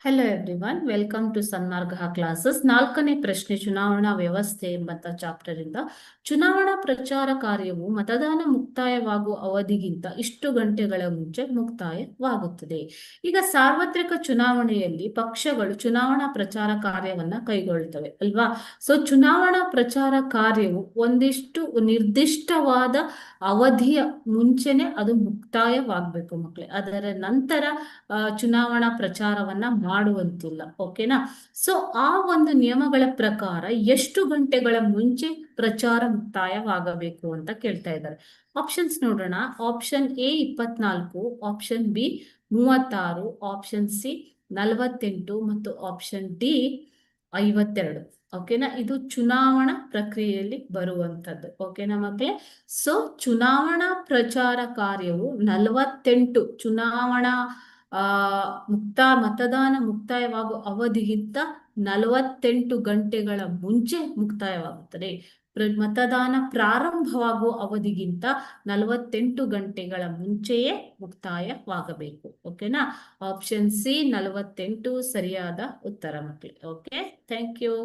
Hello everyone, welcome to Sanmarga classes. 4ನೇ ಪ್ರಶ್ನೆ ಚುನಾವಣಾ ವ್ಯವಸ್ಥೆ ಎಂಬಂತ ಚಾಪ್ಟರ್ ಇಂದ ಚುನಾವಣಾ ಪ್ರಚಾರ ಕಾರ್ಯವು ಮತದಾನ ಮುಕ್ತಾಯವಾಗುವ ಅವಧಿಗಿಂತ ಇಷ್ಟು ಗಂಟೆಗಳ ಮುಂಚೆ ಮುಕ್ತಾಯವಾಗುತ್ತದೆ. ಈಗ ಸಾರ್ವತ್ರಿಕ ಚುನಾವಣೆಯಲ್ಲಿ ಪಕ್ಷಗಳು ಚುನಾವಣಾ ಪ್ರಚಾರ ಕಾರ್ಯವನ್ನ ಕೈಗೊಳ್ಳುತ್ತವೆ ಅಲ್ವಾ. ಸೊ ಚುನಾವಣಾ ಪ್ರಚಾರ ಕಾರ್ಯವು ಒಂದಿಷ್ಟು ನಿರ್ದಿಷ್ಟವಾದ ಅವಧಿಯ ಮುಂಚೆನೆ ಅದು ಮುಕ್ತಾಯವಾಗಬೇಕು ಮಕ್ಕಳೇ. ಅದರ ನಂತರ ಚುನಾವಣಾ ಪ್ರಚಾರವನ್ನ ಮಾಡುವಂತಿಲ್ಲ. ಓಕೆನಾ. ಸೊ ಆ ಒಂದು ನಿಯಮಗಳ ಪ್ರಕಾರ ಎಷ್ಟು ಗಂಟೆಗಳ ಮುಂಚೆ ಪ್ರಚಾರ ಮುಕ್ತಾಯವಾಗಬೇಕು ಅಂತ ಕೇಳ್ತಾ ಇದ್ದಾರೆ. ಆಪ್ಷನ್ಸ್ ನೋಡೋಣ. Option A 24, option B 36, option C 48 ಮತ್ತು ಆಪ್ಷನ್ ಡಿ 52. ಓಕೆನಾ. ಇದು ಚುನಾವಣಾ ಪ್ರಕ್ರಿಯೆಯಲ್ಲಿ ಬರುವಂತದ್ದು. ಓಕೆನಾ ಮಕ್ಕಳೇ. ಸೊ ಚುನಾವಣಾ ಪ್ರಚಾರ ಕಾರ್ಯವು 48 ಚುನಾವಣಾ ಮತದಾನ ಮುಕ್ತಾಯವಾಗುವ ಅವಧಿಗಿಂತ 48 ಗಂಟೆಗಳ ಮುಂಚೆ ಮುಕ್ತಾಯವಾಗುತ್ತದೆ. ಮತದಾನ ಪ್ರಾರಂಭವಾಗುವ ಅವಧಿಗಿಂತ 48 ಗಂಟೆಗಳ ಮುಂಚೆಯೇ ಮುಕ್ತಾಯವಾಗಬೇಕು. ಓಕೆನಾ. ಆಪ್ಷನ್ ಸಿ 48 ಸರಿಯಾದ ಉತ್ತರ ಮಕ್ಕಳೇ. Okay, thank you.